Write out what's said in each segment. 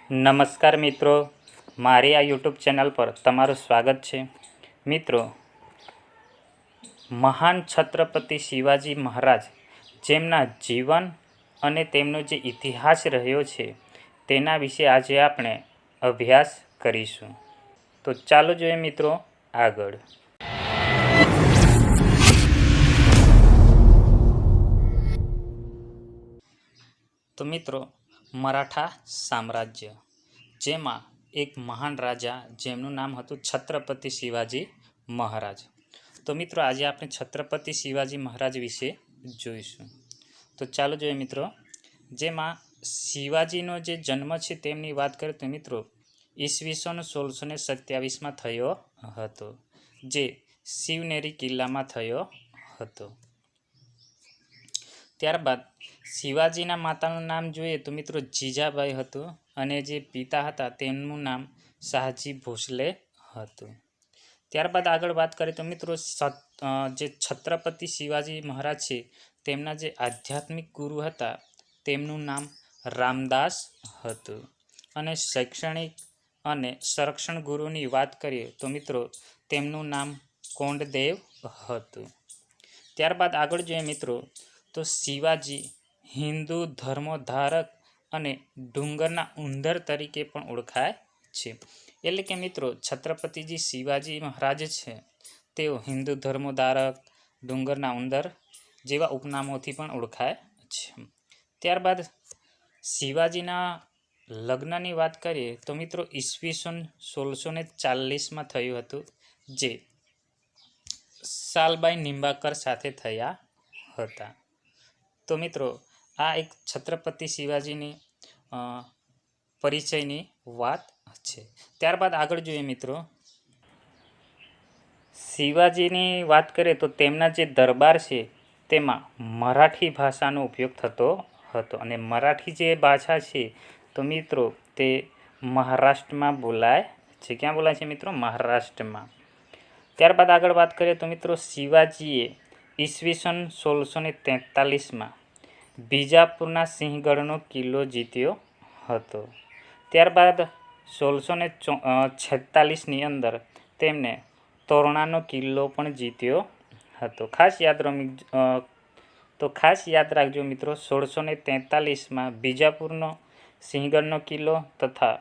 નમસ્કાર મિત્રો, મારી આ યુટ્યુબ ચેનલ પર તમારું સ્વાગત છે. મિત્રો, મહાન છત્રપતિ શિવાજી મહારાજ જેમના જીવન અને તેમનો જે ઇતિહાસ રહ્યો છે તેના વિશે આજે આપણે અભ્યાસ કરીશું. તો ચાલો જોઈએ મિત્રો આગળ. તો મિત્રો, મરાઠા સામ્રાજ્ય, જેમાં એક મહાન રાજા જેમનું નામ હતું છત્રપતિ શિવાજી મહારાજ. તો મિત્રો, આજે આપણે છત્રપતિ શિવાજી મહારાજ વિશે જોઈશું. તો ચાલો જોઈએ મિત્રો. જેમાં શિવાજીનો જે જન્મ છે તેમની વાત કરીએ તો મિત્રો ઈસવીસન 1627માં થયો હતો, જે શિવનેરી કિલ્લામાં થયો હતો. ત્યારબાદ શિવાજીના માતાનું નામ જોઈએ તો મિત્રો જીજાબાઈ હતું, અને જે પિતા હતા તેમનું નામ શાહજી ભોસલે હતું. ત્યારબાદ આગળ વાત કરીએ તો મિત્રો જે છત્રપતિ શિવાજી મહારાજ છે તેમના જે આધ્યાત્મિક ગુરુ હતા તેમનું નામ રામદાસ હતું. અને શૈક્ષણિક અને સંરક્ષણ ગુરુની વાત કરીએ તો મિત્રો તેમનું નામ કોંડદેવ હતું. ત્યારબાદ આગળ જોઈએ મિત્રો તો શિવાજી હિન્દુ ધર્મોદ્ધારક અને ડુંગરના ઉંદર તરીકે પણ ઓળખાય છે. એટલે કે મિત્રો છત્રપતિજી શિવાજી મહારાજ છે તેઓ હિન્દુ ધર્મોદ્ધારક, ડુંગરના ઉંદર જેવા ઉપનામોથી પણ ઓળખાય છે. ત્યારબાદ શિવાજીના લગ્નની વાત કરીએ તો મિત્રો ઈસવીસન 1640માં થયું હતું, જે સાલબાઈ નિંબાકર સાથે થયા હતા. તો મિત્રો આ એક છત્રપતિ શિવાજીની પરિચયની વાત છે. ત્યારબાદ આગળ જોઈએ મિત્રો, શિવાજીની વાત કરીએ તો તેમના જે દરબાર છે તેમાં મરાઠી ભાષાનો ઉપયોગ થતો હતો. અને મરાઠી જે ભાષા છે તો મિત્રો તે મહારાષ્ટ્રમાં બોલાય છે. ક્યાં બોલાય છે મિત્રો? મહારાષ્ટ્રમાં. ત્યારબાદ આગળ વાત કરીએ તો મિત્રો શિવાજીએ ઈસવીસન 1643માં બીજાપુરના સિંહગઢનો કિલ્લો જીત્યો હતો. ત્યારબાદ 1646ની અંદર તેમને તોરણાનો કિલ્લો પણ જીત્યો હતો. ખાસ યાદ રાખજો મિત્રો, 1643માં બીજાપુરનો સિંહગઢનો કિલ્લો તથા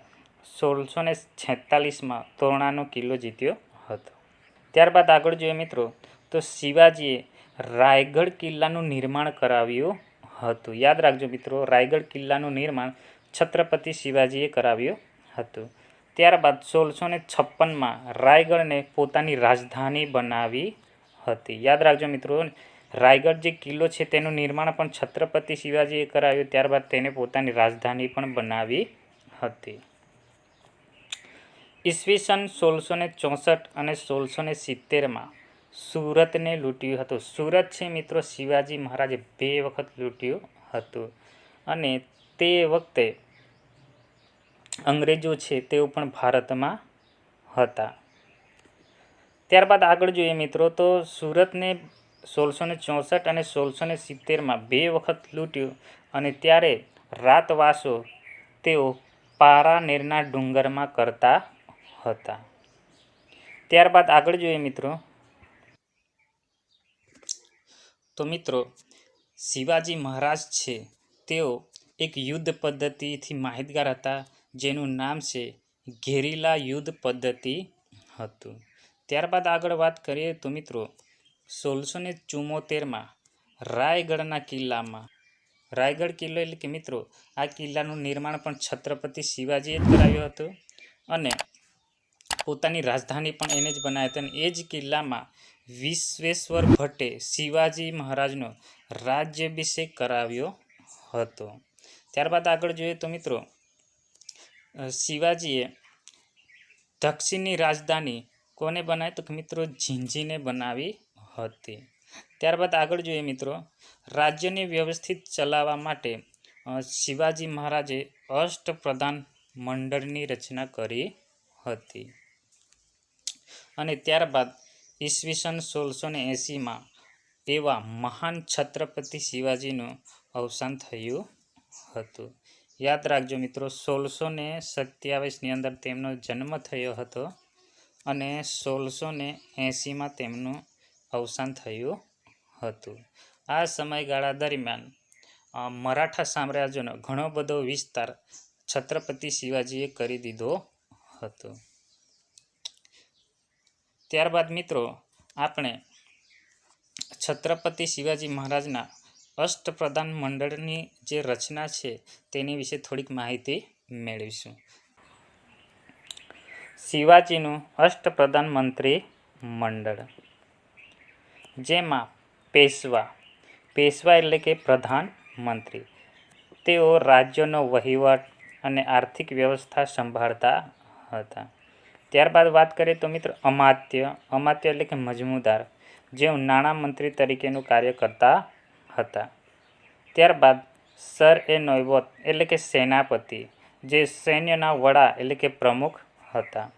1646માં તોરણાનો કિલ્લો જીત્યો હતો. ત્યારબાદ આગળ જોઈએ મિત્રો તો શિવાજીએ રાયગઢ કિલ્લાનું નિર્માણ કરાવ્યું હતું. યાદ રાખજો મિત્રો, રાયગઢ કિલ્લાનું નિર્માણ છત્રપતિ શિવાજીએ કરાવ્યું હતું. ત્યારબાદ 1656માં રાયગઢને પોતાની રાજધાની બનાવી હતી. યાદ રાખજો મિત્રો, રાયગઢ જે કિલ્લો છે તેનું નિર્માણ પણ છત્રપતિ શિવાજીએ કરાવ્યું. ત્યારબાદ તેને પોતાની રાજધાની પણ બનાવી હતી. ઈસવીસન 1664 અને 1670માં સુરતને લૂંટ્યું હતું. સુરત છે મિત્રો શિવાજી મહારાજે 2 વખત લૂંટ્યું હતું, અને તે વખતે અંગ્રેજો છે તેઓ પણ ભારતમાં હતા. ત્યારબાદ આગળ જોઈએ મિત્રો તો સુરતને 1664 અને 1670માં 2 વખત લૂંટ્યું, અને ત્યારે રાતવાસો તેઓ પારાનેરના ડુંગરમાં કરતા હતા. ત્યારબાદ આગળ જોઈએ મિત્રો તો મિત્રો શિવાજી મહારાજ છે તેઓ એક યુદ્ધ પદ્ધતિથી માહિતગાર હતા, જેનું નામ છે ગેરિલા યુદ્ધ પદ્ધતિ હતું. ત્યારબાદ આગળ વાત કરીએ તો મિત્રો 1674માં રાયગઢના કિલ્લામાં, રાયગઢ કિલ્લો એટલે કે મિત્રો આ કિલ્લાનું નિર્માણ પણ છત્રપતિ શિવાજીએ જ કરાવ્યું હતું, અને પોતાની રાજધાની પણ એને જ બનાવી હતી. અને એ જ કિલ્લામાં વિશ્વેશ્વર ભટ્ટે શિવાજી મહારાજનો રાજ્યાભિષેક કરાવ્યો હતો. ત્યારબાદ આગળ જોઈએ તો મિત્રો શિવાજીએ દક્ષિણની રાજધાની કોને બનાવી? તો મિત્રો ઝિંઝીને બનાવી હતી. ત્યારબાદ આગળ જોઈએ મિત્રો, રાજ્યને વ્યવસ્થિત ચલાવવા માટે શિવાજી મહારાજે અષ્ટપ્રધાન મંડળની રચના કરી હતી. અને ત્યારબાદ ઈસવીસન 1680માં એવા મહાન છત્રપતિ શિવાજીનું અવસાન થયું હતું. યાદ રાખજો મિત્રો, 1627ની અંદર તેમનો જન્મ થયો હતો અને 1680માં તેમનું અવસાન થયું હતું. આ સમયગાળા દરમિયાન મરાઠા સામ્રાજ્યનો ઘણો બધો વિસ્તાર છત્રપતિ શિવાજીએ કરી દીધો હતો. ત્યારબાદ મિત્રો આપણે છત્રપતિ શિવાજી મહારાજના અષ્ટપ્રધાન મંડળની જે રચના છે તેની વિશે થોડીક માહિતી મેળવીશું. શિવાજીનું અષ્ટપ્રધાન મંત્રી મંડળ, જેમાં પેશવા એટલે કે પ્રધાનમંત્રી, તેઓ રાજ્યનો વહીવટ અને આર્થિક વ્યવસ્થા સંભાળતા હતા. ત્યારબાદ વાત કરીએ તો મિત્રો અમાત્ય એટલે કે મજમુદાર, જેઓ નાણાં મંત્રી તરીકેનું કાર્ય કરતા હતા. ત્યારબાદ સર-એ-નૌબત એટલે કે સેનાપતિ, જે સૈન્યના વડા એટલે કે પ્રમુખ હતા.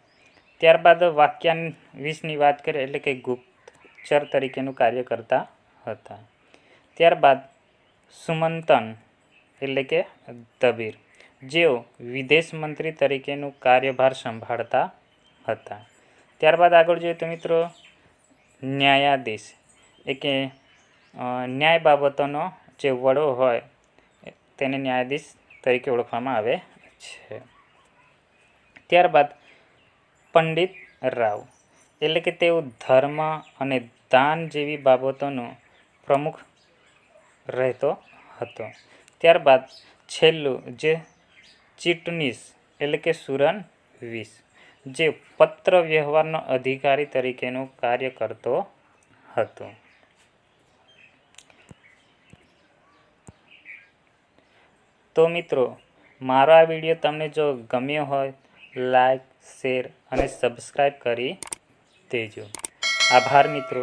ત્યારબાદ વાક્યાન્વિસની વાત કરીએ એટલે કે ગુપ્તચર તરીકેનું કાર્ય કરતા હતા. ત્યારબાદ સુમંતન એટલે કે દબીર, જેઓ વિદેશ મંત્રી તરીકેનું કાર્યભાર સંભાળતા હતા. ત્યારબાદ આગળ જોઈએ તો મિત્રો ન્યાયાધીશ એટલે કે ન્યાય બાબતોનો જે વડો હોય તેને ન્યાયાધીશ તરીકે ઓળખવામાં આવે છે. ત્યારબાદ પંડિત રાવ એટલે કે તેઓ ધર્મ અને દાન જેવી બાબતોનો પ્રમુખ રહેતો હતો. ત્યારબાદ છેલ્લું જે ચીટનીસ એટલે કે સુરનવીસ, જે પત્ર વ્યવહારનો અધિકારી તરીકેનું કાર્ય કરતો હતો. તો મિત્રો મારો આ વિડીયો તમને જો ગમ્યો હોય, લાઈક, શેર અને સબસ્ક્રાઈબ કરી દેજો. આભાર મિત્રો.